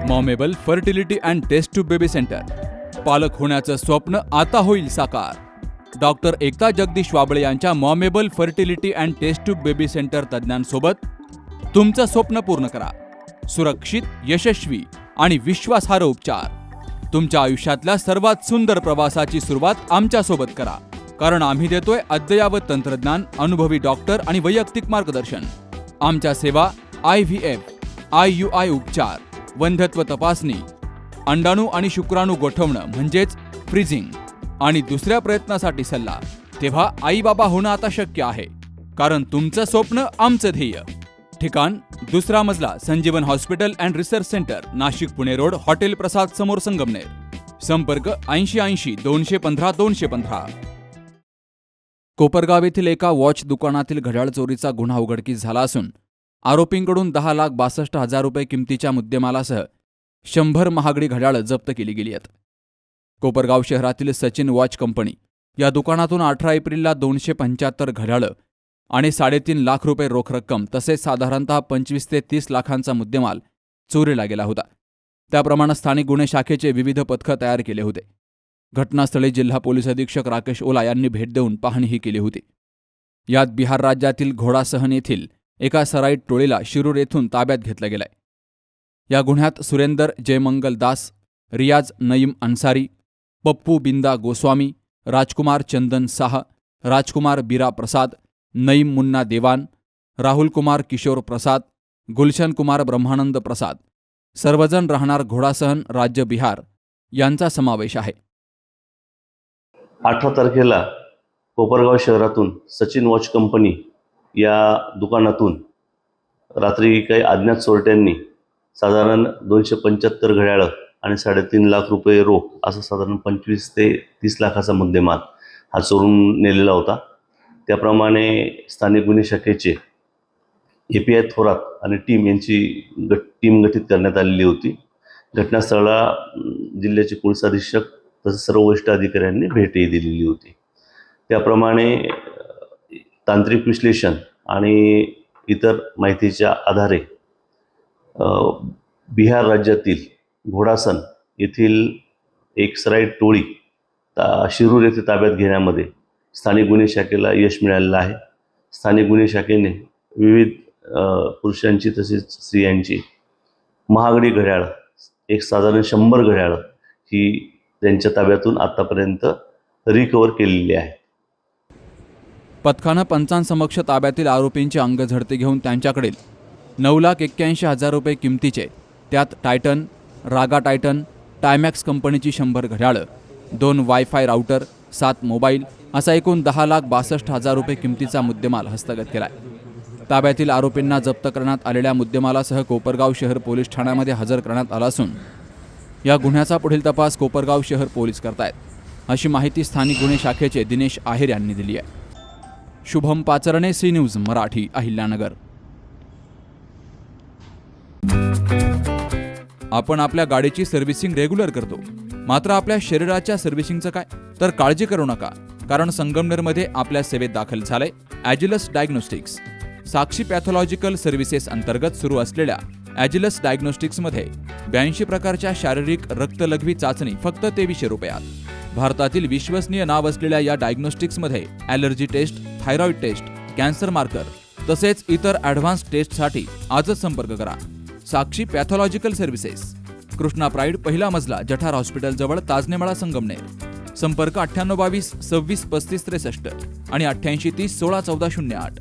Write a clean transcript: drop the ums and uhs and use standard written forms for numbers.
मॉमेबल fertility and test tube baby centre. पालक होण्याचं स्वप्न आता होईल साकार. डॉक्टर एकता जगदीश वाबळे यांच्या मॉमेबल fertility and test tube baby centre तज्ज्ञांसोबत तुमचं स्वप्न पूर्ण करा. सुरक्षित, यशस्वी आणि विश्वासार्ह उपचार. तुमच्या आयुष्यातल्या सर्वात सुंदर प्रवासाची सुरुवात आमच्यासोबत करा. कारण आम्ही देतोय अद्ययावत तंत्रज्ञान, अनुभवी डॉक्टर आणि वैयक्तिक मार्गदर्शन. आमच्या सेवा IVF, IUI उपचार, वंध्यत्व तपासणी, अंडाणू आणि शुक्राणू गोठवणं म्हणजेच फ्रीजिंग आणि दुसऱ्या प्रयत्नासाठी सल्ला. तेव्हा आई बाबा होणं आता शक्य आहे. कारण तुमचं स्वप्न आमचं ध्येय. ठिकाण 2रा मजला, Sanjeevan hospital and research centre, Nashik Pune road, hotel Prasad समोर, संगमनेर. संपर्क 8080 215 215. कोपरगाव येथील एका वॉच दुकानातील घड्याळ चोरीचा गुन्हा उघडकीस झाला असून आरोपींकडून 10,62,000 रुपये किमतीच्या मुद्देमालासह 100 महागडी घड्याळं जप्त केली गेली आहेत. कोपरगाव शहरातील सचिन वॉच कंपनी या दुकानातून 18 एप्रिलला 275 घड्याळं आणि 3.5 लाख रुपये रोख रक्कम तसेच साधारणतः 25 ते 30 लाखांचा मुद्देमाल चोरीला गेला होता. त्याप्रमाणे स्थानिक गुन्हे शाखेचे विविध पथकं तयार केले होते. घटनास्थळी जिल्हा पोलीस अधीक्षक राकेश ओला यांनी भेट देऊन पाहणीही केली होती. यात बिहार राज्यातील घोडासहन येथील एका सराईत टोळीला शिरूर येथून ताब्यात घेतलं गेलंय. या गुन्ह्यात सुरेंदर जयमंगल दास, रियाज नईम अन्सारी, पप्पू बिंदा गोस्वामी, राजकुमार चंदन साह, राजकुमार बीरा प्रसाद, नईम मुन्ना देवान, राहुल कुमार किशोर प्रसाद, गुलशन कुमार ब्रह्मानंद प्रसाद, सर्वजण राहणार घोडासहन, राज्य बिहार यांचा समावेश आहे. 18 तारखेला कोपरगाव शहरातून सचिन वॉच कंपनी या दुकानातून रात्री काही अज्ञात चोरट्यांनी साधारण 275 घड्याळं आणि 3.5 लाख रुपये रोख असं साधारण 25 ते 30 लाखाचा मुद्देमाल हा चोरून नेलेला होता. त्याप्रमाणे स्थानिक गुन्हे शाखेचे API थोरात आणि टीम यांची टीम गठीत करण्यात आलेली होती. घटनास्थळाला जिल्ह्याचे पोलीस अधीक्षक तसेच सर्व वरिष्ठ अधिकाऱ्यांनी भेटही दिलेली होती. त्याप्रमाणे तांत्रिक विश्लेषण आणि इतर माहितीच्या आधारे बिहार राज्यातील घोडासन येथील एक सराईत टोळी शिरूर येथे ताब्यात घेण्यामध्ये स्थानिक गुन्हे शाखेला यश मिळालेलं आहे. स्थानिक गुन्हे शाखेने विविध पुरुषांची तसेच स्त्रियांची महागडी घड्याळ एक साधारण 100 घड्याळं ही त्यांच्या ताब्यातून आतापर्यंत रिकव्हर केलेली आहे. पथकानं पंचांसमक्ष ताब्यातील आरोपींची अंगझडती घेऊन त्यांच्याकडील 9,81,000 रुपये किमतीचे, त्यात टायटन, रागा टायटन, टायमॅक्स कंपनीची 100 घड्याळं, 2 वायफाय राऊटर, 7 मोबाईल असा एकूण 10,62,000 रुपये किमतीचा मुद्देमाल हस्तगत केलाय. ताब्यातील आरोपींना जप्त करण्यात आलेल्या मुद्देमालासह कोपरगाव शहर पोलीस ठाण्यामध्ये हजर करण्यात आला असून या गुन्ह्याचा पुढील तपास कोपरगाव शहर पोलीस करतायत, अशी माहिती स्थानिक गुन्हे शाखेचे दिनेश आहेर यांनी दिली आहे. Shubham Pacharne, C news Marathi, Ahilyanagar. आपण आपल्या गाडीची सर्व्हिसिंग रेग्युलर करतो, मात्र आपल्या शरीराच्या सर्व्हिसिंगचं काय? तर काळजी करू नका, कारण संगमनेरमध्ये आपल्या सेवेत दाखल झालंय ॲजिलस डायग्नोस्टिक्स. साक्षी पॅथॉलॉजिकल सर्व्हिसेस अंतर्गत सुरू असलेल्या ॲजिलस डायग्नोस्टिक्समध्ये 82 प्रकारच्या शारीरिक रक्तलघवी चाचणी फक्त 2300 रुपयात. भारतातील विश्वसनीय नाव असलेल्या या डायग्नोस्टिक्समध्ये allergy test, thyroid test, cancer marker तसेच इतर ॲडव्हान्स टेस्टसाठी आजच संपर्क करा. Sakshi pathological services, Krishna pride, 1ला मजला, जठार हॉस्पिटल जवळ, ताजनेमाळा, संगमनेर. संपर्क 9822 26 35 63 आणि 8830 16 14 08.